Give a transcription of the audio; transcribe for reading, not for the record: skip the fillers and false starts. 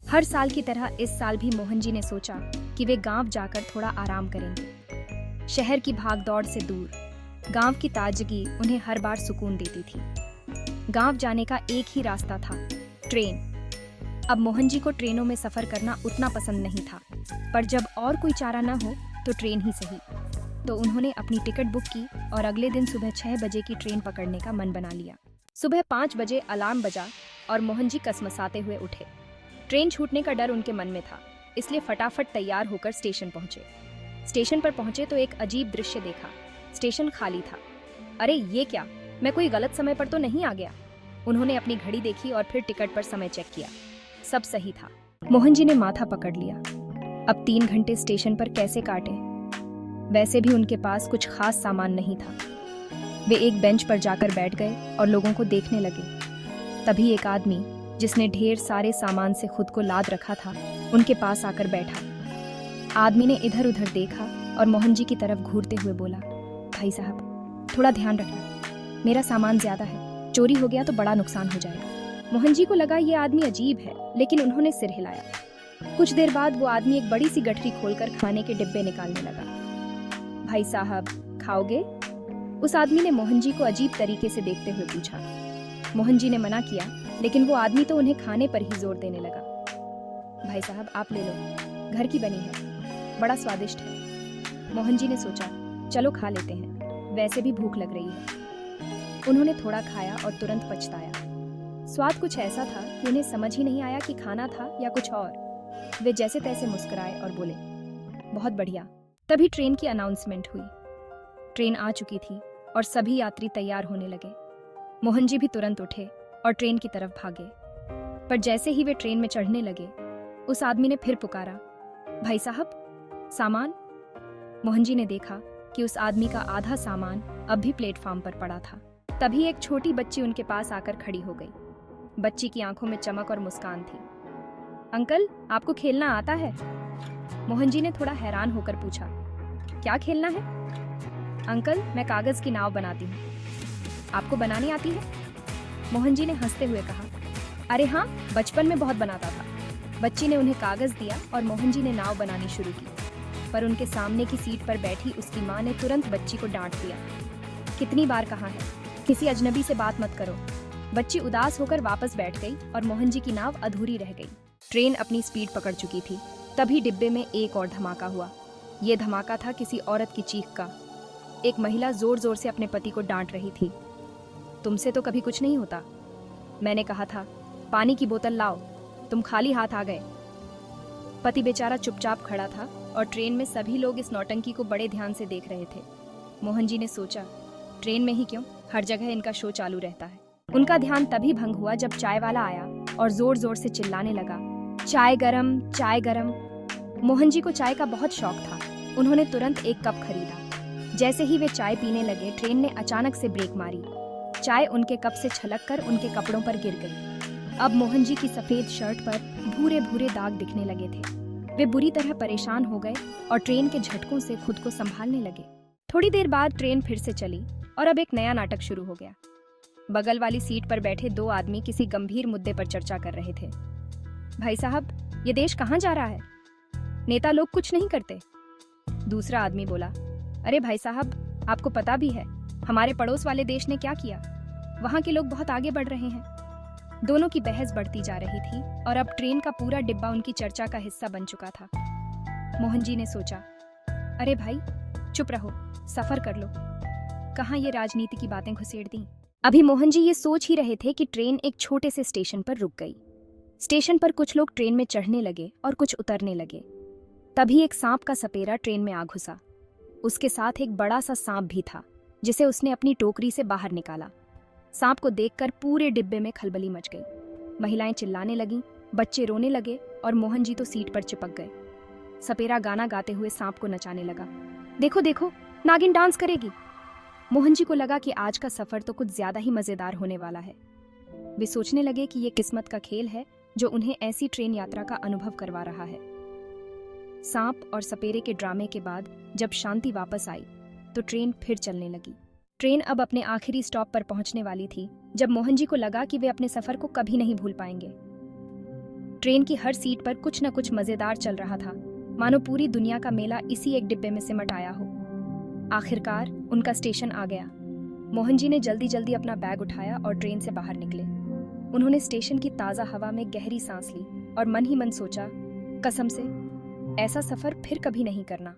हर साल की तरह इस साल भी मोहन जी ने सोचा कि वे गांव जाकर थोड़ा आराम करेंगे। शहर की भागदौड़ से दूर गांव की ताजगी उन्हें हर बार सुकून देती थी। गांव जाने का एक ही रास्ता था, ट्रेन। अब मोहन जी को ट्रेनों में सफर करना उतना पसंद नहीं था, पर जब और कोई चारा न हो तो ट्रेन ही सही। तो उन्होंने अपनी टिकट बुक की और अगले दिन सुबह 6 बजे की ट्रेन पकड़ने का मन बना लिया। सुबह 5 बजे अलार्म बजा और मोहन जी कसमसाते हुए उठे। ट्रेन छूटने का डर उनके मन में था, इसलिए फटाफट तैयार होकर स्टेशन पहुंचे। स्टेशन पर पहुंचे तो एक अजीब दृश्य देखा। स्टेशन खाली था। अरे ये क्या, मैं कोई गलत समय पर तो नहीं आ गया? उन्होंने अपनी घड़ी देखी और फिर टिकट पर समय चेक किया। सब सही था। मोहन जी ने माथा पकड़ लिया। अब 3 घंटे स्टेशन पर कैसे काटे? वैसे भी उनके पास कुछ खास सामान नहीं था। वे एक बेंच पर जाकर बैठ गए और लोगों को देखने लगे। तभी एक आदमी, जिसने ढेर सारे सामान से खुद को लाद रखा था, उनके पास आकर बैठा। आदमी ने इधर उधर देखा और मोहन जी की तरफ घूरते हुए बोला, भाई साहब, थोड़ा ध्यान रखना, मेरा सामान ज्यादा है, चोरी हो गया तो बड़ा नुकसान हो जाएगा। मोहन जी को लगा ये आदमी अजीब है, लेकिन उन्होंने सिर हिलाया। कुछ देर बाद वो आदमी एक बड़ी सी गठरी खोलकर खाने के डिब्बे निकालने लगा। भाई साहब, खाओगे? उस आदमी ने मोहन जी को अजीब तरीके से देखते हुए पूछा। मोहन जी ने मना किया, लेकिन वो आदमी तो उन्हें खाने पर ही जोर देने लगा। भाई साहब, आप ले लो, घर की बनी है, बड़ा स्वादिष्ट है। मोहन जी ने सोचा, चलो खा लेते हैं, वैसे भी भूख लग रही है। उन्होंने थोड़ा खाया और तुरंत पछताया। स्वाद कुछ ऐसा था कि उन्हें समझ ही नहीं आया कि खाना था या कुछ और। वे जैसे तैसे मुस्कुराए और बोले, बहुत बढ़िया। तभी ट्रेन की अनाउंसमेंट हुई। ट्रेन आ चुकी थी और सभी यात्री तैयार होने लगे। मोहन जी भी तुरंत उठे और ट्रेन की तरफ भागे। पर जैसे ही वे ट्रेन में चढ़ने लगे, उस आदमी ने फिर पुकारा, भाई साहब, सामान। मोहन जी ने देखा कि उस आदमी का आधा सामान अब भी प्लेटफॉर्म पर पड़ा था। तभी एक छोटी बच्ची उनके पास आकर खड़ी हो गई। बच्ची की आंखों में चमक और मुस्कान थी। अंकल, आपको खेलना आता है? मोहन जी ने थोड़ा हैरान होकर पूछा, क्या खेलना है? अंकल, मैं कागज की नाव बनाती हूँ। आपको बनानी आती है? मोहन जी ने हंसते हुए कहा, अरे हाँ, बचपन में बहुत बनाता था। बच्ची ने उन्हें कागज दिया और मोहन जी ने नाव बनानी शुरू की। पर उनके सामने की सीट पर बैठी उसकी माँ ने तुरंत बच्ची को डांट दिया। कितनी बार कहा है, किसी अजनबी से बात मत करो। बच्ची उदास होकर वापस बैठ गई और मोहन जी की नाव अधूरी रह गई। ट्रेन अपनी स्पीड पकड़ चुकी थी। तभी डिब्बे में एक और धमाका हुआ। ये धमाका था किसी औरत की चीख का। एक महिला जोर जोर से अपने पति को डांट रही थी, तुमसे तो कभी कुछ नहीं होता। मैंने कहा था, पानी की बोतल लाओ, तुम खाली हाथ आ गए। पति बेचारा चुपचाप खड़ा था और ट्रेन में सभी लोग इस नौटंकी को बड़े ध्यान से देख रहे थे। मोहन जी ने सोचा, ट्रेन में ही क्यों, हर जगह इनका शो चालू रहता है। उनका ध्यान तभी भंग हुआ जब चाय वाला आया और जोर जोर से चिल्लाने लगा, चाय गरम, चाय गरम। मोहन जी को चाय का बहुत शौक था। उन्होंने तुरंत एक कप खरीदा। जैसे ही वे चाय पीने लगे, ट्रेन ने अचानक से ब्रेक मारी। चाय उनके कप से छलककर उनके कपड़ों पर गिर गई। अब मोहन जी की सफेद शर्ट पर भूरे भूरे दाग दिखने लगे थे। वे बुरी तरह परेशान हो गए और ट्रेन के झटकों से खुद को संभालने लगे। थोड़ी देर बाद ट्रेन फिर से चली और अब एक नया नाटक शुरू हो गया। बगल वाली सीट पर बैठे 2 आदमी किसी गंभीर मुद्दे पर चर्चा कर रहे थे। भाई साहब, ये देश कहाँ जा रहा है? नेता लोग कुछ नहीं करते। दूसरा आदमी बोला, अरे भाई साहब, आपको पता भी है हमारे पड़ोस वाले देश ने क्या किया? वहाँ के लोग बहुत आगे बढ़ रहे हैं। दोनों की बहस बढ़ती जा रही थी और अब ट्रेन का पूरा डिब्बा उनकी चर्चा का हिस्सा बन चुका था। मोहन जी ने सोचा, अरे भाई, चुप रहो, सफर कर लो। कहाँ ये राजनीति की बातें घुसेड़ दी। अभी मोहन जी ये सोच ही रहे थे कि ट्रेन एक छोटे से स्टेशन पर रुक गई। स्टेशन पर कुछ लोग ट्रेन में चढ़ने लगे और कुछ उतरने लगे। तभी एक सांप का सपेरा ट्रेन में आ घुसा। उसके साथ एक बड़ा सा सांप भी था, जिसे उसने अपनी टोकरी से बाहर निकाला। सांप को देखकर पूरे डिब्बे में खलबली मच गई। महिलाएं चिल्लाने लगीं, बच्चे रोने लगे और मोहन जी तो सीट पर चिपक गए। सपेरा गाना गाते हुए सांप को नचाने लगा, देखो देखो, नागिन डांस करेगी। मोहन जी को लगा कि आज का सफर तो कुछ ज्यादा ही मजेदार होने वाला है। वे सोचने लगे कि ये किस्मत का खेल है जो उन्हें ऐसी ट्रेन यात्रा का अनुभव करवा रहा है। सांप और सपेरे के ड्रामे के बाद जब शांति वापस आई तो ट्रेन फिर चलने लगी। ट्रेन अब अपने आखिरी स्टॉप पर पहुंचने वाली थी जब मोहन जी को लगा कि वे अपने सफर को कभी नहीं भूल पाएंगे। ट्रेन की हर सीट पर कुछ न कुछ मजेदार चल रहा था, मानो पूरी दुनिया का मेला इसी एक डिब्बे में सिमट आया हो। आखिरकार उनका स्टेशन आ गया। मोहन जी ने जल्दी जल्दी अपना बैग उठाया और ट्रेन से बाहर निकले। उन्होंने स्टेशन की ताज़ा हवा में गहरी सांस ली और मन ही मन सोचा, कसम से ऐसा सफ़र फिर कभी नहीं करना।